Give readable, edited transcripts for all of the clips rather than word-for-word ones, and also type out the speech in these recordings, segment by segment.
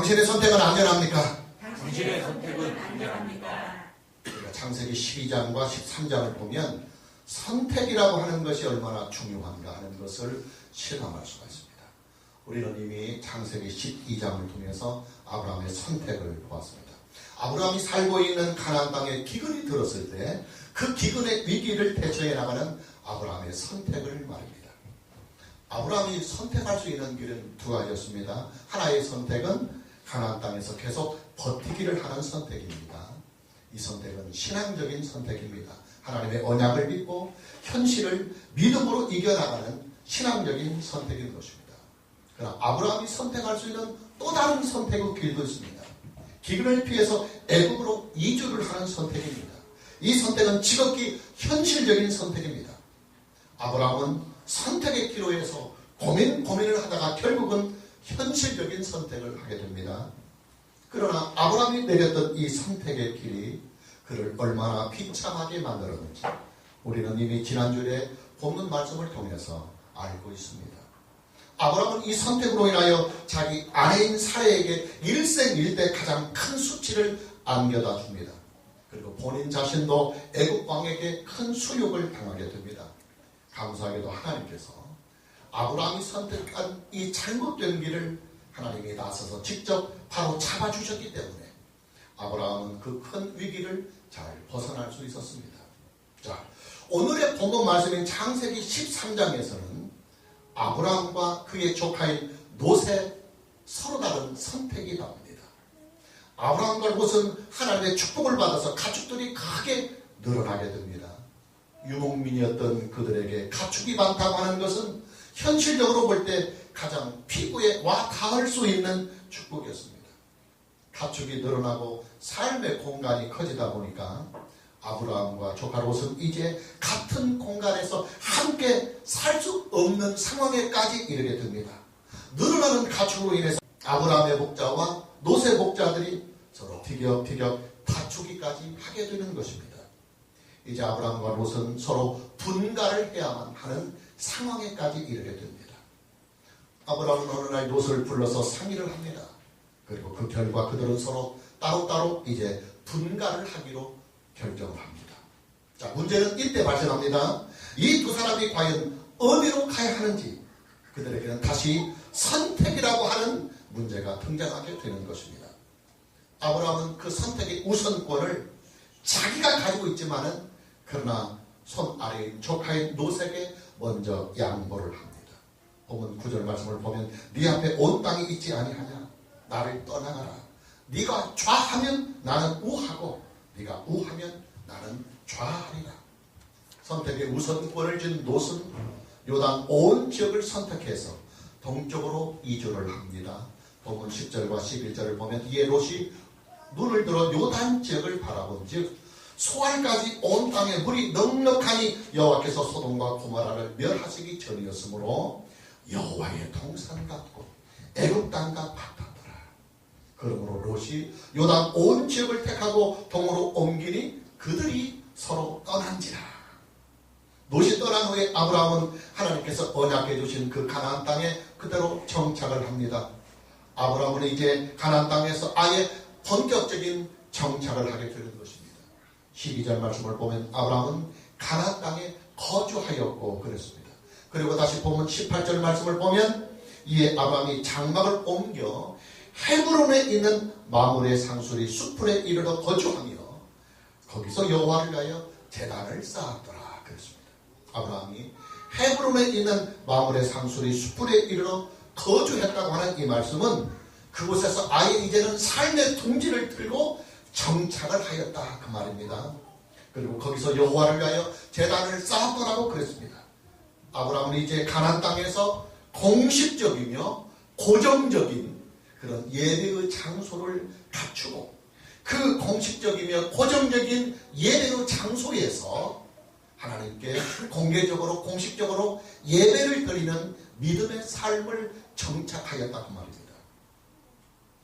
당신의 선택은 안전합니까? 당신의 선택은 안전합니까? 우리가 창세기 12장과 13장을 보면 선택이라고 하는 것이 얼마나 중요한가 하는 것을 실감할 수가 있습니다. 우리는 이미 창세기 12장을 통해서 아브라함의 선택을 보았습니다. 아브라함이 살고 있는 가나안 땅에 기근이 들었을 때 그 기근의 위기를 대처해 나가는 아브라함의 선택을 말입니다. 아브라함이 선택할 수 있는 길은 두 가지였습니다. 하나의 선택은 가나안 땅에서 계속 버티기를 하는 선택입니다. 이 선택은 신앙적인 선택입니다. 하나님의 언약을 믿고 현실을 믿음으로 이겨나가는 신앙적인 선택인 것입니다. 그러나 아브라함이 선택할 수 있는 또 다른 선택의 길도 있습니다. 기근을 피해서 애굽으로 이주를 하는 선택입니다. 이 선택은 지극히 현실적인 선택입니다. 아브라함은 선택의 기로에서 고민을 하다가 결국은 현실적인 선택을 하게 됩니다. 그러나 아브라함이 내렸던 이 선택의 길이 그를 얼마나 비참하게 만들었는지 우리는 이미 지난주에 본문 말씀을 통해서 알고 있습니다. 아브라함은 이 선택으로 인하여 자기 아내인 사레에게 일생일대 가장 큰 수치를 안겨다 줍니다. 그리고 본인 자신도 애굽 왕에게 큰 수욕을 당하게 됩니다. 감사하게도 하나님께서 아브라함이 선택한 이 잘못된 길을 하나님이 나서서 직접 바로 잡아주셨기 때문에 아브라함은 그 큰 위기를 잘 벗어날 수 있었습니다. 자, 오늘의 본문 말씀인 창세기 13장에서는 아브라함과 그의 조카인 롯의 서로 다른 선택이 나옵니다. 아브라함과 롯은 하나님의 축복을 받아서 가축들이 크게 늘어나게 됩니다. 유목민이었던 그들에게 가축이 많다고 하는 것은 현실적으로 볼 때 가장 피부에 와 닿을 수 있는 축복이었습니다. 가축이 늘어나고 삶의 공간이 커지다 보니까 아브라함과 조카 롯은 이제 같은 공간에서 함께 살 수 없는 상황에까지 이르게 됩니다. 늘어나는 가축으로 인해서 아브라함의 목자와 롯의 목자들이 서로 티격태격 다투기까지 하게 되는 것입니다. 이제 아브라함과 롯은 서로 분가를 해야만 하는 상황에까지 이르게 됩니다. 아브라함은 어느 날 롯을 불러서 상의를 합니다. 그리고 그 결과 그들은 서로 따로따로 이제 분가를 하기로 결정을 합니다. 자, 문제는 이때 발생합니다. 이 두 사람이 과연 어디로 가야 하는지 그들에게는 다시 선택이라고 하는 문제가 등장하게 되는 것입니다. 아브라함은 그 선택의 우선권을 자기가 가지고 있지만은 그러나 손 아래인 조카인 롯에게 먼저 양보를 합니다. 본문 9절 말씀을 보면 네 앞에 온 땅이 있지 아니하냐? 나를 떠나가라. 네가 좌하면 나는 우하고 네가 우하면 나는 좌하리라. 선택의 우선권을 쥔 롯은 요단 온 지역을 선택해서 동쪽으로 이주를 합니다. 본문 10절과 11절을 보면 이에 롯이 눈을 들어 요단 지역을 바라본 즉 소알까지 온 땅에 물이 넉넉하니 여호와께서 소돔과 고모라를 멸하시기 전이었으므로 여호와의 동산 같고 애굽 땅과 같았더라. 그러므로 롯이 요단 온 지역을 택하고 동으로 옮기니 그들이 서로 떠난지라. 롯이 떠난 후에 아브라함은 하나님께서 언약해 주신 그 가나안 땅에 그대로 정착을 합니다. 아브라함은 이제 가나안 땅에서 아예 본격적인 정착을 하게 되는 것입니다. 12절 말씀을 보면 아브라함은 가나안 땅에 거주하였고 그랬습니다. 그리고 다시 보면 18절 말씀을 보면 이에 아브라함이 장막을 옮겨 헤브론에 있는 마므레 상수리 수풀에 이르러 거주하며 거기서 여호와를 위하여 제단을 쌓았더라 그랬습니다. 아브라함이 헤브론에 있는 마므레 상수리 수풀에 이르러 거주했다고 하는 이 말씀은 그곳에서 아예 이제는 삶의 둥지를 들고 정착을 하였다 그 말입니다. 그리고 거기서 여호와를 위하여 제단을 쌓았더라고 그랬습니다. 아브라함은 이제 가나안 땅에서 공식적이며 고정적인 그런 예배의 장소를 갖추고 그 공식적이며 고정적인 예배의 장소에서 하나님께 공개적으로 공식적으로 예배를 드리는 믿음의 삶을 정착하였다 그 말입니다.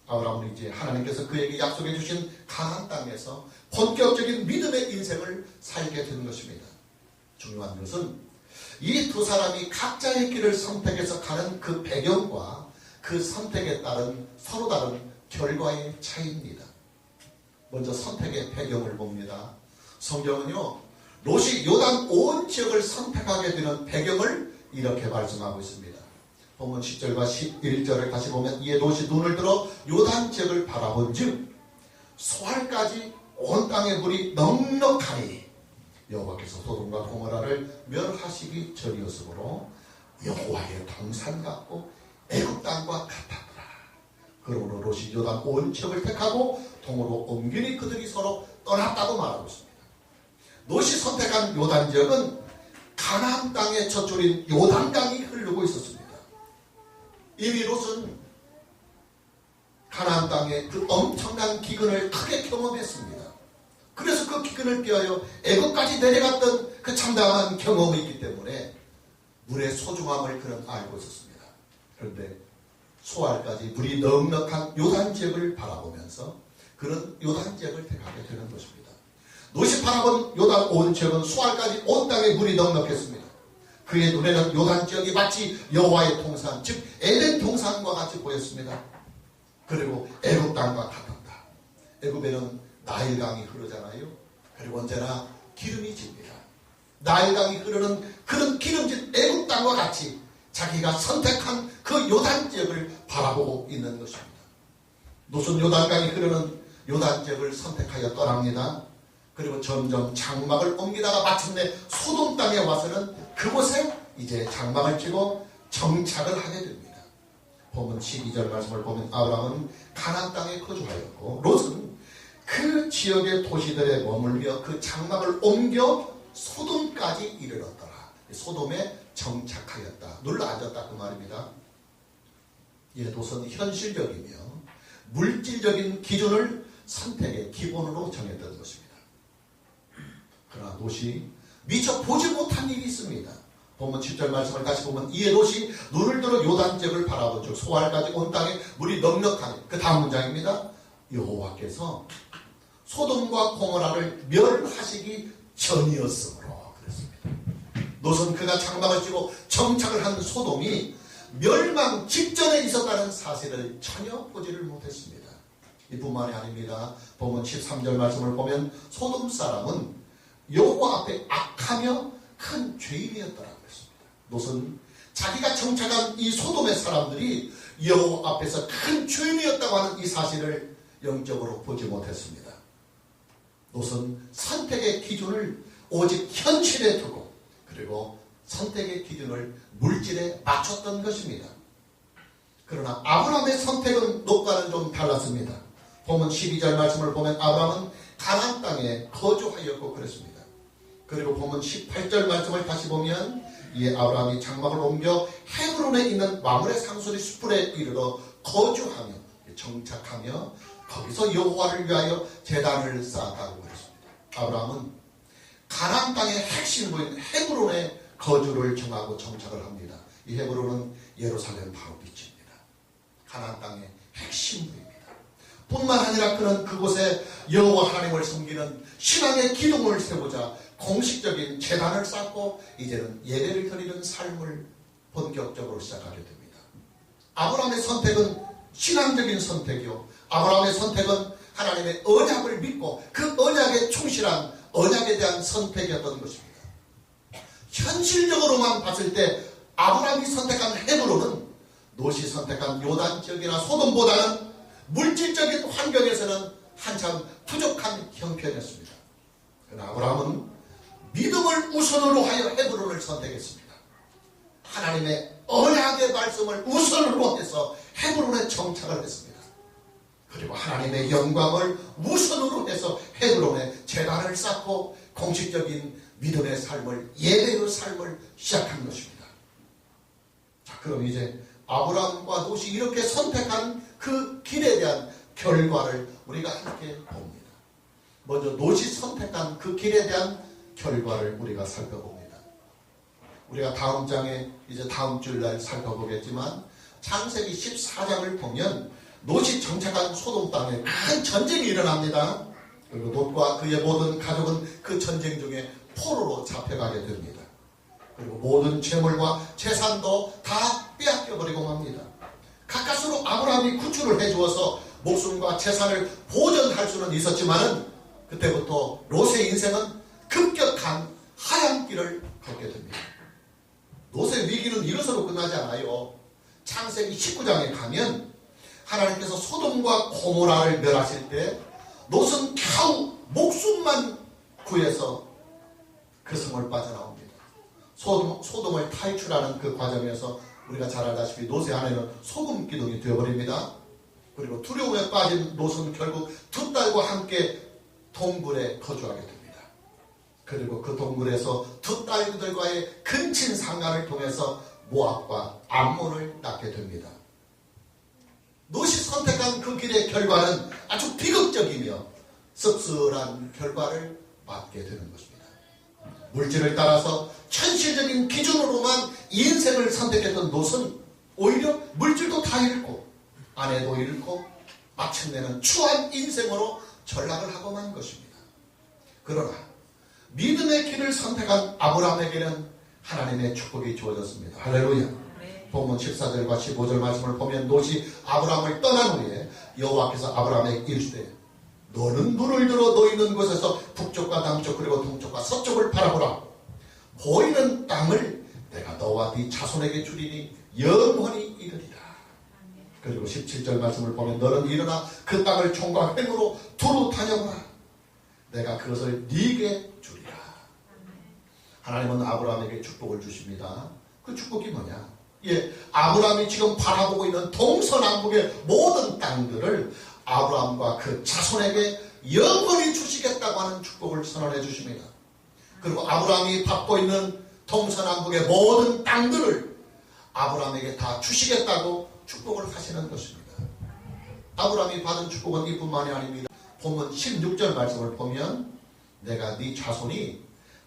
아브라함은 이제 하나님께서 그에게 약속해 주신 가나안 땅에서 본격적인 믿음의 인생을 살게 되는 것입니다. 중요한 것은 이 두 사람이 각자의 길을 선택해서 가는 그 배경과 그 선택에 따른 서로 다른 결과의 차이입니다. 먼저 선택의 배경을 봅니다. 성경은요, 롯이 요단 온 지역을 선택하게 되는 배경을 이렇게 말씀하고 있습니다. 본문 10절과 11절을 다시 보면 이에 롯이 눈을 들어 요단 지역을 바라본 즉 소알까지 온 땅의 물이 넉넉하니 여호와께서 소돔과 고모라를 멸하시기 전이었으므로 여호와의 동산 같고 애굽 땅과 같았더라. 그러므로 롯이 요단 온 지역을 택하고 동으로 옮기니 그들이 서로 떠났다고 말하고 있습니다. 롯이 선택한 요단 지역은 가나안 땅의 젖줄인 요단강이 흐르고 있었습니다. 이미 롯은 가나안 땅의 그 엄청난 기근을 크게 경험했습니다. 그래서 그 기근을 피하여 애굽까지 내려갔던 그 참담한 경험이 있기 때문에 물의 소중함을 그는 알고 있었습니다. 그런데 소알까지 물이 넉넉한 요단 지역을 바라보면서 그는 요단 지역을 택하게 되는 것입니다. 롯이 바라본 요단 온 지역은 소알까지 온 땅에 물이 넉넉했습니다. 그의 눈에는 요단 지역이 마치 여호와의 동산, 즉 에덴 동산과 같이 보였습니다. 그리고 애굽 땅과 같았다. 애굽에는 나일강이 흐르잖아요. 그리고 언제나 기름이 집니다. 나일강이 흐르는 그런 기름진 애굽 땅과 같이 자기가 선택한 그 요단 지역을 바라보고 있는 것입니다. 롯은 요단강이 흐르는 요단 지역을 선택하여 떠납니다. 그리고 점점 장막을 옮기다가 마침내 소돔 땅에 와서는 그곳에 이제 장막을 치고 정착을 하게 됩니다. 본문 12절 말씀을 보면 아브라함은 가나안 땅에 거주하였고 롯은 그 지역의 도시들에 머물며 그 장막을 옮겨 소돔까지 이르렀더라. 소돔에 정착하였다. 눌러 앉았다 그 말입니다. 예, 롯은 현실적이며 물질적인 기준을 선택의 기본으로 정했던 것입니다. 그러나 롯이 미처 보지 못한 일이 있습니다. 본문 7절 말씀을 다시 보면 이에 롯이 눈을 들어 요단 지역을 바라본 즉 소알까지 온 땅에 물이 넉넉하니 그 다음 문장입니다. 여호와께서 소돔과 고모라를 멸하시기 전이었으므로 그랬습니다. 롯은 그가 장막을 치고 정착을 한 소돔이 멸망 직전에 있었다는 사실을 전혀 보지를 못했습니다. 이뿐만이 아닙니다. 본문 13절 말씀을 보면 소돔 사람은 여호와 앞에 악하며 큰 죄인이었다라고 했습니다. 롯은 자기가 정착한 이 소돔의 사람들이 여호와 앞에서 큰 죄인이었다고 하는 이 사실을 영적으로 보지 못했습니다. 롯은 선택의 기준을 오직 현실에 두고 그리고 선택의 기준을 물질에 맞췄던 것입니다. 그러나 아브라함의 선택은 롯과는 좀 달랐습니다. 본문 12절 말씀을 보면 아브라함은 가나안 땅에 거주하였고 그랬습니다. 그리고 본문 18절 말씀을 다시 보면 이에 아브라함이 장막을 옮겨 헤브론에 있는 마므레 상수리 숲에 이르러 거주하며 정착하며 거기서 여호와를 위하여 제단을 쌓았다고 그랬습니다. 아브라함은 가나안 땅의 핵심부인 헤브론에 거주를 정하고 정착을 합니다. 이 헤브론은 예루살렘 바로 밑입니다. 가나안 땅의 핵심부입니다. 뿐만 아니라 그는 그곳에 여호와 하나님을 섬기는 신앙의 기둥을 세우자 공식적인 제단을 쌓고 이제는 예배를 드리는 삶을 본격적으로 시작하게 됩니다. 아브라함의 선택은 신앙적인 선택이요. 아브라함의 선택은 하나님의 언약을 믿고 그 언약에 충실한 언약에 대한 선택이었던 것입니다. 현실적으로만 봤을 때 아브라함이 선택한 헤브론은 롯이 선택한 요단 지역이나 소돔보다는 물질적인 환경에서는 한참 부족한 형편이었습니다. 그러나 아브라함은 믿음을 우선으로 하여 헤브론을 선택했습니다. 하나님의 언약의 말씀을 우선으로 해서 헤브론에 정착을 했습니다. 그리고 하나님의 영광을 우선으로 해서 헤브론에 제단을 쌓고 공식적인 믿음의 삶을 예배의 삶을 시작한 것입니다. 자, 그럼 이제 아브라함과 롯이 이렇게 선택한 그 길에 대한 결과를 우리가 함께 봅니다. 먼저 롯이 선택한 그 길에 대한 결과를 우리가 살펴봅니다. 우리가 다음 장에 이제 다음 주일날 살펴보겠지만 창세기 14장을 보면 롯이 정착한 소돔 땅에 큰 전쟁이 일어납니다. 그리고 롯과 그의 모든 가족은 그 전쟁 중에 포로로 잡혀가게 됩니다. 그리고 모든 재물과 재산도 다 빼앗겨버리고 맙니다. 가까스로 아브라함이 구출을 해주어서 목숨과 재산을 보전할 수는 있었지만은 그때부터 롯의 인생은 급격한 하얀 길을 걷게 됩니다. 롯의 위기는 이것으로 끝나지 않아요. 창세기 19장에 가면 하나님께서 소돔과 고모라를 멸하실 때 롯은 겨우 목숨만 구해서 그 성을 빠져나옵니다. 소돔을 탈출하는 그 과정에서 우리가 잘 알다시피 롯의 아내는 소금 기둥이 되어버립니다. 그리고 두려움에 빠진 롯은 결국 두 딸과 함께 동굴에 거주하게 됩니다. 그리고 그 동굴에서 두 딸들과의 근친 상간을 통해서 모압과 암몬을 낳게 됩니다. 롯이 선택한 그 길의 결과는 아주 비극적이며 씁쓸한 결과를 맞게 되는 것입니다. 물질을 따라서 현실적인 기준으로만 인생을 선택했던 롯은 오히려 물질도 다 잃고 아내도 잃고 마침내는 추한 인생으로 전락을 하고 만 것입니다. 그러나 믿음의 길을 선택한 아브라함에게는 하나님의 축복이 주어졌습니다. 할렐루야. 본문 14절과 15절 말씀을 보면 롯이 아브라함을 떠난 후에 여호와께서 아브라함에게 이르시되 너는 눈을 들어 너 있는 곳에서 북쪽과 남쪽 그리고 동쪽과 서쪽을 바라보라. 보이는 땅을 내가 너와 네 자손에게 주리니 영원히 이르리라. 그리고 17절 말씀을 보면 너는 일어나 그 땅을 총과 횡으로 두루 다녀보라. 내가 그것을 네게 주리라. 하나님은 아브라함에게 축복을 주십니다. 그 축복이 뭐냐? 아브라함이 지금 바라보고 있는 동서남북의 모든 땅들을 아브라함과 그 자손에게 영원히 주시겠다고 하는 축복을 선언해 주십니다. 그리고 아브라함이 받고 있는 동서남북의 모든 땅들을 아브라함에게 다 주시겠다고 축복을 하시는 것입니다. 아브라함이 받은 축복은 이뿐만이 아닙니다. 본문 16절 말씀을 보면 내가 네 자손이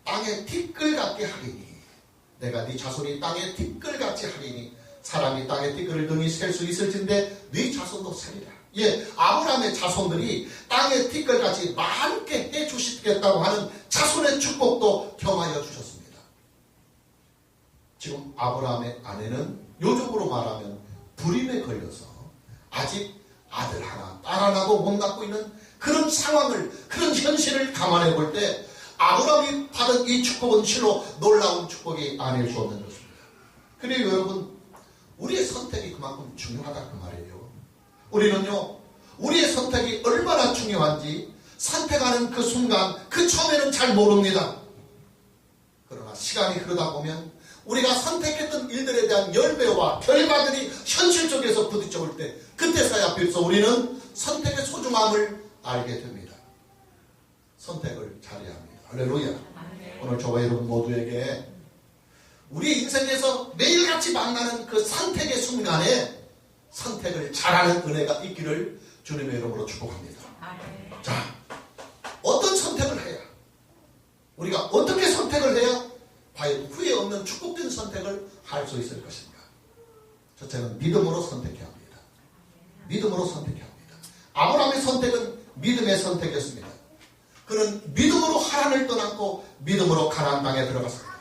땅에 티끌같게 하리니 내가 네 자손이 땅에 티끌같이 하리니 사람이 땅에 티끌을 등이 셀 수 있을진데 네 자손도 세리라. 아브라함의 자손들이 땅에 티끌같이 많게 해주시겠다고 하는 자손의 축복도 경하여 주셨습니다. 지금 아브라함의 아내는 요즘으로 말하면 불임에 걸려서 아직 아들 하나 딸 하나도 못 낳고 있는 그런 상황을 그런 현실을 감안해 볼 때 아브라함이 받은 이 축복은 실로 놀라운 축복이 아닐 수 없는 것입니다. 그리고 여러분 우리의 선택이 그만큼 중요하다 그 말이에요. 우리는요 우리의 선택이 얼마나 중요한지 선택하는 그 순간 그 처음에는 잘 모릅니다. 그러나 시간이 흐르다 보면 우리가 선택했던 일들에 대한 열매와 결과들이 현실 속에서 부딪혀올 때 그때서야 비로소 우리는 선택의 소중함을 알게 됩니다. 선택을 잘해야 합니다. 할렐루야. 오늘 저와 여러분 모두에게 우리 인생에서 매일같이 만나는 그 선택의 순간에 선택을 잘하는 은혜가 있기를 주님의 이름으로 축복합니다. 자, 어떤 선택을 해야 우리가 어떻게 선택을 해야 과연 후회 없는 축복된 선택을 할 수 있을 것인가? 첫째는 믿음으로 선택해야 합니다. 믿음으로 선택해야 합니다. 아브라함의 선택은 믿음의 선택이었습니다. 그는 믿음으로 하란을 떠났고 믿음으로 가나안 땅에 들어갔습니다.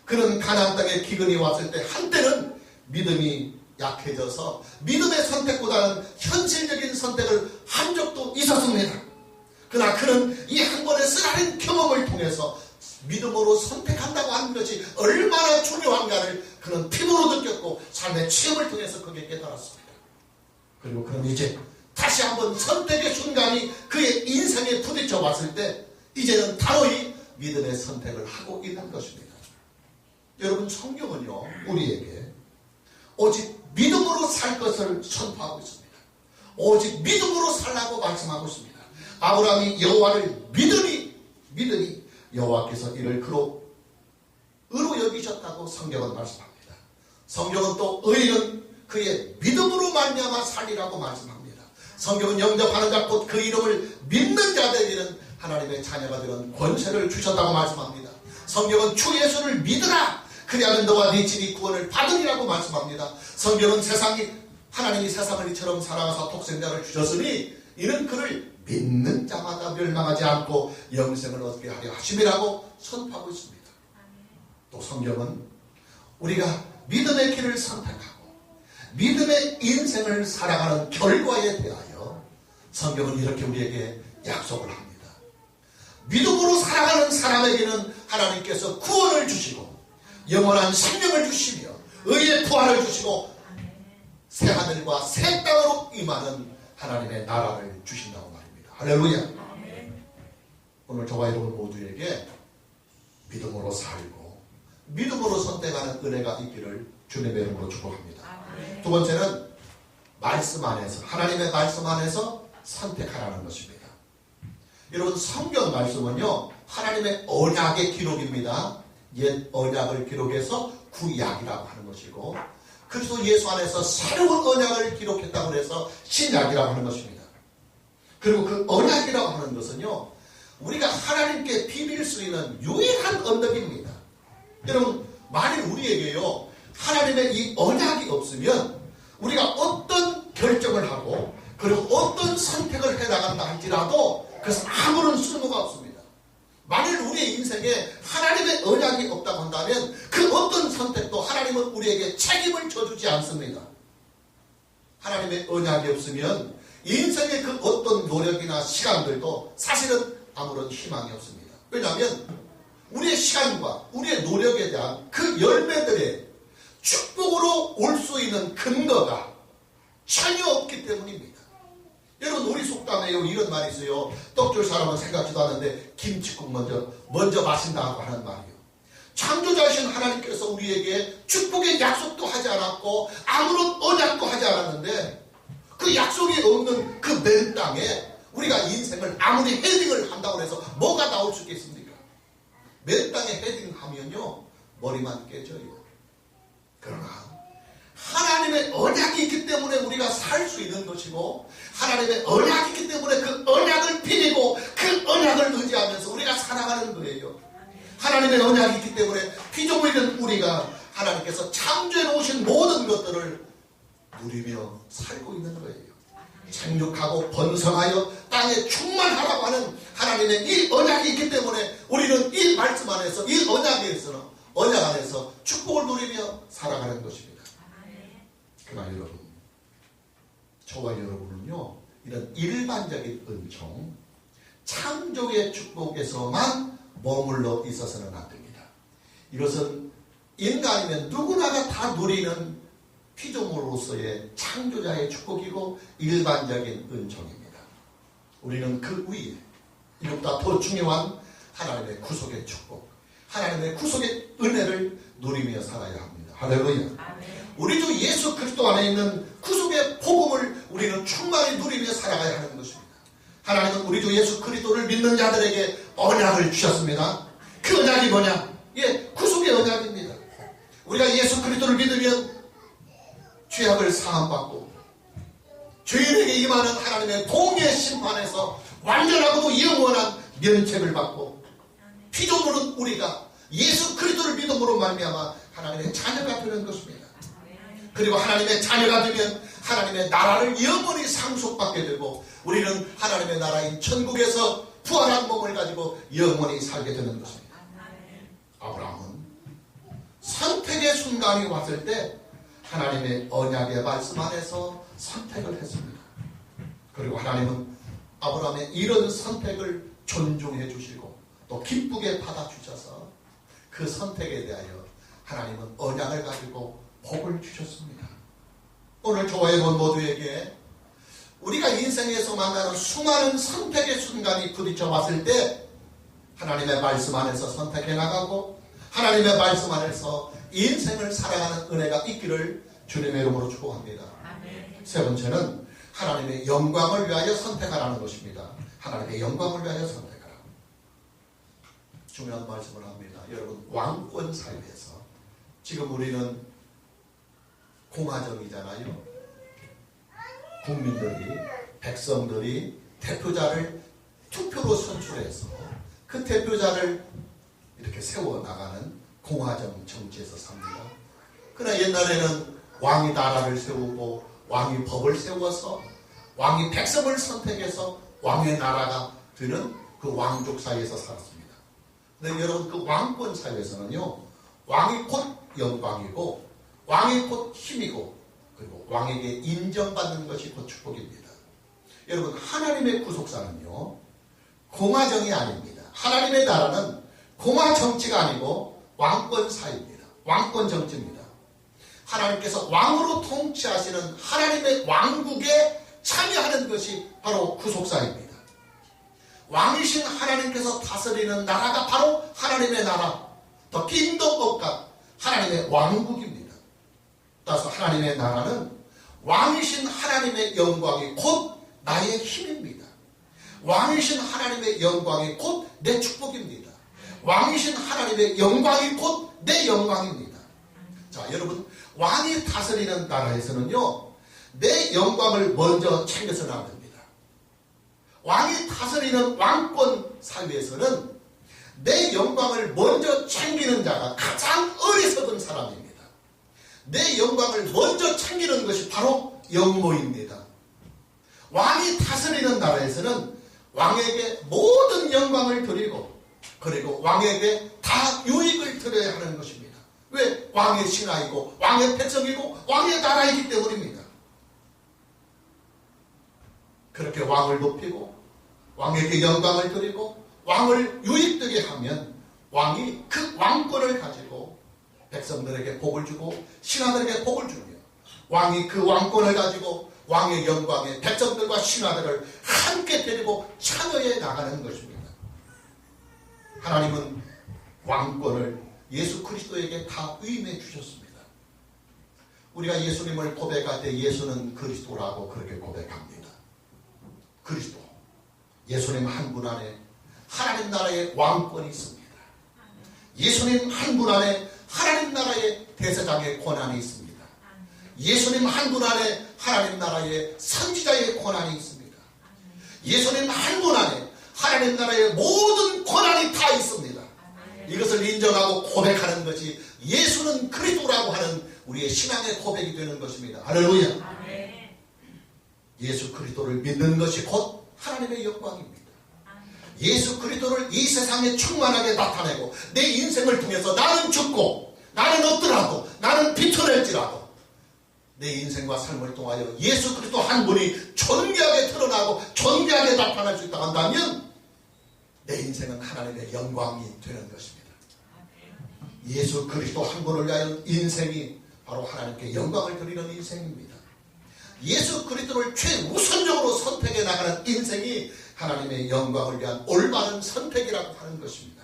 그는 가나안 땅에 기근이 왔을 때 한때는 믿음이 약해져서 믿음의 선택보다는 현실적인 선택을 한 적도 있었습니다. 그러나 그는 이 한 번의 쓰라린 경험을 통해서 믿음으로 선택한다고 하는 것이 얼마나 중요한가를 그는 피부로 느꼈고 삶의 체험을 통해서 그게 깨달았습니다. 그리고 그는 이제 다시 한번 선택의 순간이 그의 인생에 부딪혀 봤을 때 이제는 단호히 믿음의 선택을 하고 있는 것입니다. 여러분 성경은요 우리에게 오직 믿음으로 살 것을 선포하고 있습니다. 오직 믿음으로 살라고 말씀하고 있습니다. 아브라함이 여호와를 믿으니 여호와께서 이를 그로 의로 여기셨다고 성경은 말씀합니다. 성경은 또 의인은 그의 믿음으로 말미암아 살리라고 말씀합니다. 성경은 영접하는 자 곧 그 이름을 믿는 자들에게는 하나님의 자녀가 되는 권세를 주셨다고 말씀합니다. 성경은 주 예수를 믿으라 그리하면 너와 네 집이 구원을 받으리라고 말씀합니다. 성경은 하나님이 세상을 이처럼 사랑하사 독생자를 주셨으니 이는 그를 믿는 자마다 멸망하지 않고 영생을 얻게 하려 하심이라고 선포하고 있습니다. 또 성경은 우리가 믿음의 길을 선택하고 믿음의 인생을 살아가는 결과에 대하여 성경은 이렇게 우리에게 약속을 합니다. 믿음으로 살아가는 사람에게는 하나님께서 구원을 주시고 영원한 생명을 주시며 의의 부활을 주시고 새하늘과 새 땅으로 임하는 하나님의 나라를 주신다고 말입니다. 할렐루야. 오늘 저와 여러분 모두에게 믿음으로 살고 믿음으로 선택하는 은혜가 있기를 주님의 이름으로 축복합니다. 두 번째는 말씀 안에서, 하나님의 말씀 안에서 선택하라는 것입니다. 여러분, 성경 말씀은요 하나님의 언약의 기록입니다. 옛 언약을 기록해서 구약이라고 하는 것이고, 그리스도 예수 안에서 새로운 언약을 기록했다고 해서 신약이라고 하는 것입니다. 그리고 그 언약이라고 하는 것은요 우리가 하나님께 비빌 수 있는 유일한 언덕입니다. 여러분, 만일 우리에게요 하나님의 이 언약이 없으면 우리가 어떤 결정을 하고 그리고 어떤 선택을 해나간다 할지라도 그것은 아무런 쓸모가 없습니다. 만일 우리의 인생에 하나님의 언약이 없다고 한다면 그 어떤 선택도 하나님은 우리에게 책임을 져주지 않습니다. 하나님의 언약이 없으면 인생의 그 어떤 노력이나 시간들도 사실은 아무런 희망이 없습니다. 왜냐하면 우리의 시간과 우리의 노력에 대한 그 열매들의 축복으로 올 수 있는 근거가 전혀 없기 때문입니다. 여러분, 우리 속담에요 이런 말이 있어요. 떡 줄 사람은 생각지도 않는데 김치국 먼저 마신다고 하는 말이요. 창조자이신 하나님께서 우리에게 축복의 약속도 하지 않았고 아무런 언약도 하지 않았는데 그 약속이 없는 그 맨 땅에 우리가 인생을 아무리 헤딩을 한다고 해서 뭐가 나올 수 있겠습니까? 맨 땅에 헤딩하면요 머리만 깨져요. 그러나 하나님의 언약이 있기 때문에 우리가 살 수 있는 것이고, 하나님의 언약이 있기 때문에 그 언약을 비리고 그 언약을 의지하면서 우리가 살아가는 거예요. 하나님의 언약이 있기 때문에 피조물인 우리가 하나님께서 창조해 놓으신 모든 것들을 누리며 살고 있는 거예요. 생육하고 번성하여 땅에 충만하라고 하는 하나님의 이 언약이 있기 때문에 우리는 이 말씀 안에서, 이 언약 안에서 축복을 누리며 살아가는 것입니다. 그러나 여러분, 저와 여러분은요 이런 일반적인 은총, 창조의 축복에서만 머물러 있어서는 안 됩니다. 이것은 인간이면 누구나가 다 누리는 피조물로서의 창조자의 축복이고 일반적인 은총입니다. 우리는 그 위에 이것보다 더 중요한 하나님의 구속의 축복, 하나님의 구속의 은혜를 누리며 살아야 합니다. 할렐루야. 우리 주 예수 그리스도 안에 있는 구속의 복음을 우리는 충만히 누리며 살아가야 하는 것입니다. 하나님은 우리 주 예수 그리스도를 믿는 자들에게 언약을 주셨습니다. 그 언약이 뭐냐? 구속의 언약입니다. 우리가 예수 그리스도를 믿으면 죄악을 사함받고 죄인에게 임하는 하나님의 공의 심판에서 완전하고도 영원한 면책을 받고, 피조물은 우리가 예수 그리스도를 믿음으로 말미암아 하나님의 자녀가 되는 것입니다. 그리고 하나님의 자녀가 되면 하나님의 나라를 영원히 상속받게 되고 우리는 하나님의 나라인 천국에서 부활한 몸을 가지고 영원히 살게 되는 것입니다. 아브라함은 선택의 순간이 왔을 때 하나님의 언약의 말씀 안에서 선택을 했습니다. 그리고 하나님은 아브라함의 이런 선택을 존중해 주시고 또 기쁘게 받아주셔서 그 선택에 대하여 하나님은 언약을 가지고 복을 주셨습니다. 오늘 저와 여러분 모두에게 우리가 인생에서 만나는 수많은 선택의 순간이 부딪혀 왔을 때 하나님의 말씀 안에서 선택해 나가고 하나님의 말씀 안에서 인생을 살아가는 은혜가 있기를 주님의 이름으로 축복합니다. 세 번째는 하나님의 영광을 위하여 선택하라는 것입니다. 하나님의 영광을 위하여 선택하라. 중요한 말씀을 합니다. 여러분, 왕권 사회에서 지금 우리는 공화정이잖아요. 국민들이, 백성들이 대표자를 투표로 선출해서 그 대표자를 이렇게 세워나가는 공화정 정치에서 삽니다. 그러나 옛날에는 왕이 나라를 세우고 왕이 법을 세워서 왕이 백성을 선택해서 왕의 나라가 되는 그 왕족 사회에서 살았습니다. 근데 여러분, 그 왕권 사회에서는요 왕이 곧 영광이고 왕이 곧 힘이고 그리고 왕에게 인정받는 것이 곧 축복입니다. 여러분, 하나님의 구속사는요, 공화정이 아닙니다. 하나님의 나라는 공화정치가 아니고 왕권사입니다. 왕권정치입니다. 하나님께서 왕으로 통치하시는 하나님의 왕국에 참여하는 것이 바로 구속사입니다. 왕이신 하나님께서 다스리는 나라가 바로 하나님의 나라, 더 킹덤 오브 갓, 하나님의 왕국입니다. 따라서 하나님의 나라는 왕이신 하나님의 영광이 곧 나의 힘입니다. 왕이신 하나님의 영광이 곧 내 축복입니다. 왕이신 하나님의 영광이 곧 내 영광입니다. 자, 여러분, 왕이 다스리는 나라에서는요, 내 영광을 먼저 챙겨서는 안 됩니다. 왕이 다스리는 왕권 사회에서는 내 영광을 먼저 챙기는 자가 가장 어리석은 사람입니다. 내 영광을 먼저 챙기는 것이 바로 영모입니다. 왕이 다스리는 나라에서는 왕에게 모든 영광을 드리고, 그리고 왕에게 다 유익을 드려야 하는 것입니다. 왜? 왕의 신하이고 왕의 백성이고 왕의 나라이기 때문입니다. 그렇게 왕을 높이고 왕에게 영광을 드리고 왕을 유익되게 하면 왕이 그 왕권을 가지고 백성들에게 복을 주고 신하들에게 복을 주며, 왕이 그 왕권을 가지고 왕의 영광에 백성들과 신하들을 함께 데리고 참여해 나가는 것입니다. 하나님은 왕권을 예수 그리스도에게 다 위임해 주셨습니다. 우리가 예수님을 고백할 때 예수는 그리스도라고 그렇게 고백합니다. 그리스도, 예수님 한 분 안에 하나님 나라의 왕권이 있습니다. 예수님 한 분 안에 하나님 나라의 대제사장의 권한이 있습니다. 예수님 한 분 안에 하나님 나라의 선지자의 권한이 있습니다. 예수님 한 분 안에 하나님 나라의 모든 권한이 다 있습니다. 이것을 인정하고 고백하는 것이 예수는 그리스도라고 하는 우리의 신앙의 고백이 되는 것입니다. 할렐루야. 예수 그리스도를 믿는 것이 곧 하나님의 영광입니다. 예수 그리스도를 이 세상에 충만하게 나타내고 내 인생을 통해서 나는 죽고 나는 없더라도 나는 비춰낼지라도 내 인생과 삶을 통하여 예수 그리스도 한 분이 존귀하게 드러나고 존귀하게 나타날 수 있다고 한다면 내 인생은 하나님의 영광이 되는 것입니다. 예수 그리스도 한 분을 위하여 인생이 바로 하나님께 영광을 드리는 인생입니다. 예수 그리스도를 최우선적으로 선택해 나가는 인생이 하나님의 영광을 위한 올바른 선택이라고 하는 것입니다.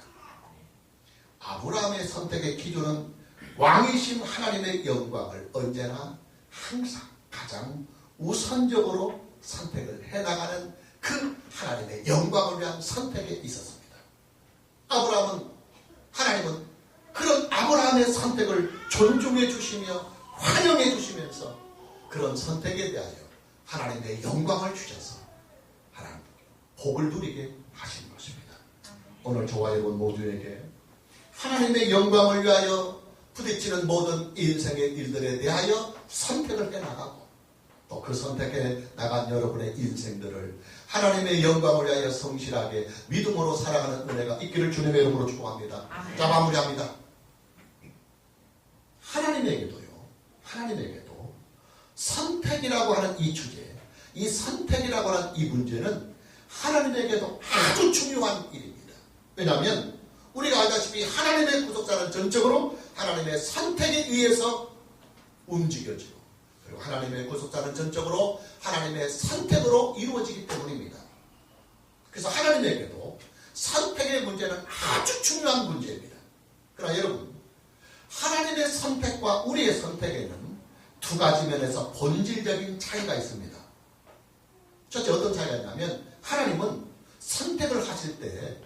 아브라함의 선택의 기준은 왕이신 하나님의 영광을 언제나 항상 가장 우선적으로 선택을 해나가는 그 하나님의 영광을 위한 선택에 있었습니다. 하나님은 그런 아브라함의 선택을 존중해 주시며 환영해 주시면서 그런 선택에 대하여 하나님의 영광을 주셔서 하나님 복을 누리게 하신 것입니다. 오늘 저와 여러분 모두에게 하나님의 영광을 위하여 부딪히는 모든 인생의 일들에 대하여 선택을 해나가고 또 그 선택해 나간 여러분의 인생들을 하나님의 영광을 위하여 성실하게 믿음으로 살아가는 은혜가 있기를 주님의 이름으로 축복합니다. 자, 마무리합니다. 하나님에게도 선택이라고 하는 이 주제, 이 선택이라고 하는 이 문제는 하나님에게도 아주 중요한 일입니다. 왜냐하면 우리가 알다시피 하나님의 구속사는 전적으로 하나님의 선택에 의해서 움직여지고, 그리고 하나님의 구속사는 전적으로 하나님의 선택으로 이루어지기 때문입니다. 그래서 하나님에게도 선택의 문제는 아주 중요한 문제입니다. 그러나 여러분, 하나님의 선택과 우리의 선택에는 두 가지 면에서 본질적인 차이가 있습니다. 첫째, 어떤 차이가 있냐면 하나님은 선택을 하실 때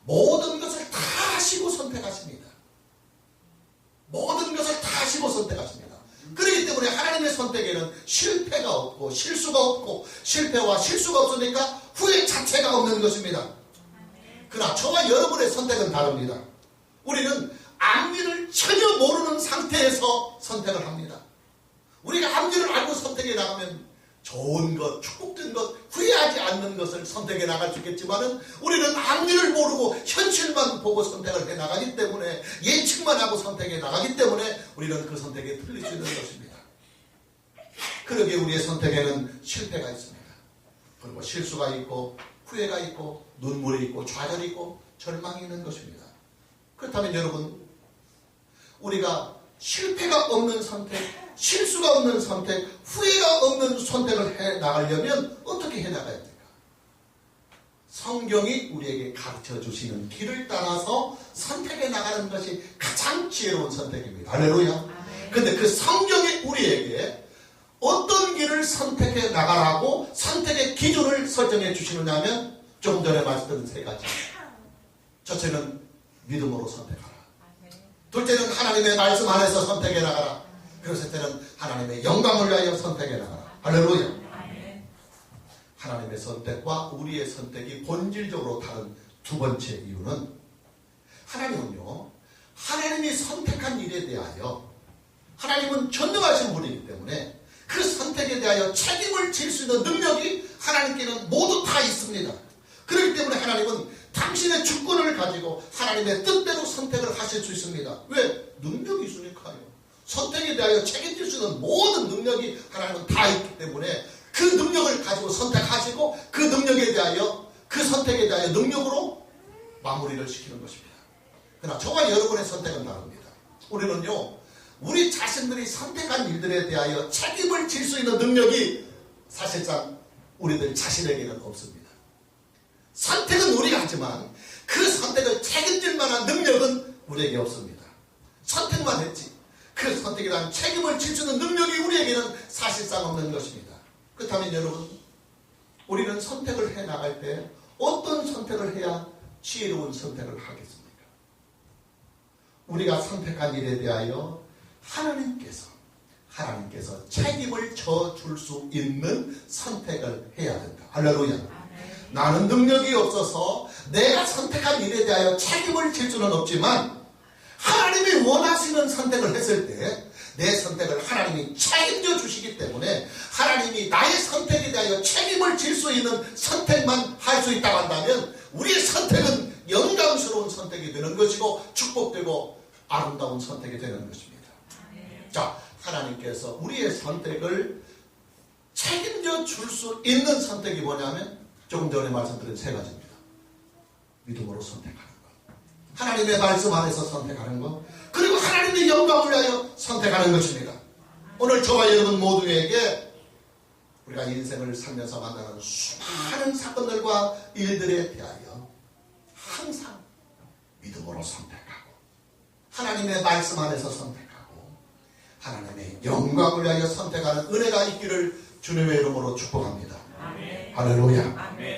모든 것을 다 하시고 선택하십니다. 모든 것을 다 하시고 선택하십니다. 그렇기 때문에 하나님의 선택에는 실패가 없고 실수가 없고, 실패와 실수가 없으니까 후회 자체가 없는 것입니다. 그러나 저와 여러분의 선택은 다릅니다. 우리는 앞일을 전혀 모르는 상태에서 선택을 합니다. 우리가 앞일을 알고 선택해 나가면 좋은 것, 축복된 것, 후회하지 않는 것을 선택해 나갈 수 있겠지만은 우리는 앞일을 모르고 현실만 보고 선택을 해 나가기 때문에, 예측만 하고 선택해 나가기 때문에 우리는 그 선택에 틀릴 수 있는 것입니다. 그러기에 우리의 선택에는 실패가 있습니다. 그리고 실수가 있고 후회가 있고 눈물이 있고 좌절이 있고 절망이 있는 것입니다. 그렇다면 여러분, 우리가 실패가 없는 선택, 실수가 없는 선택, 후회가 없는 선택을 해 나가려면 어떻게 해 나가야 됩니까? 성경이 우리에게 가르쳐 주시는 길을 따라서 선택해 나가는 것이 가장 지혜로운 선택입니다. 할렐루야. 그런데 그 성경이 우리에게 어떤 길을 선택해 나가라고 선택의 기준을 설정해 주시느냐 하면 조금 전에 말씀드린 세 가지. 첫째는 믿음으로 선택하라. 둘째는 하나님의 말씀 안에서 선택해 나가라. 그리고 셋째는 하나님의 영광을 위하여 선택해 나가라. 할렐루야. 하나님의 선택과 우리의 선택이 본질적으로 다른 두 번째 이유는, 하나님은요, 하나님이 선택한 일에 대하여, 하나님은 전능하신 분이기 때문에 그 선택에 대하여 책임을 질 수 있는 능력이 하나님께는 모두 다 있습니다. 그렇기 때문에 하나님은 당신의 주권을 가지고 하나님의 뜻대로 선택을 하실 수 있습니다. 왜? 능력이 있으니까요. 선택에 대하여 책임질 수 있는 모든 능력이 하나님은 다 있기 때문에 그 능력을 가지고 선택하시고 그 능력에 대하여, 그 선택에 대하여 능력으로 마무리를 시키는 것입니다. 그러나 저와 여러분의 선택은 다릅니다. 우리는요, 우리 자신들이 선택한 일들에 대하여 책임을 질 수 있는 능력이 사실상 우리들 자신에게는 없습니다. 선택은 우리가 하지만 그 선택을 책임질 만한 능력은 우리에게 없습니다. 선택만 했지 그 선택에 대한 책임을 질 수 있는 능력이 우리에게는 사실상 없는 것입니다. 그렇다면 여러분, 우리는 선택을 해 나갈 때 어떤 선택을 해야 지혜로운 선택을 하겠습니까? 우리가 선택한 일에 대하여 하나님께서 책임을 져줄 수 있는 선택을 해야 된다. 할렐루야. 나는 능력이 없어서 내가 선택한 일에 대하여 책임을 질 수는 없지만 하나님이 원하시는 선택을 했을 때 내 선택을 하나님이 책임져 주시기 때문에 하나님이 나의 선택에 대하여 책임을 질 수 있는 선택만 할 수 있다고 한다면 우리의 선택은 영광스러운 선택이 되는 것이고 축복되고 아름다운 선택이 되는 것입니다. 자, 하나님께서 우리의 선택을 책임져 줄 수 있는 선택이 뭐냐면 조금 전에 말씀드린 세 가지입니다. 믿음으로 선택하는 것, 하나님의 말씀 안에서 선택하는 것, 그리고 하나님의 영광을 위하여 선택하는 것입니다. 오늘 저와 여러분 모두에게 우리가 인생을 살면서 만나는 수많은 사건들과 일들에 대하여 항상 믿음으로 선택하고 하나님의 말씀 안에서 선택하고 하나님의 영광을 위하여 선택하는 은혜가 있기를 주님의 이름으로 축복합니다. 아멘. 할렐루야. 아멘.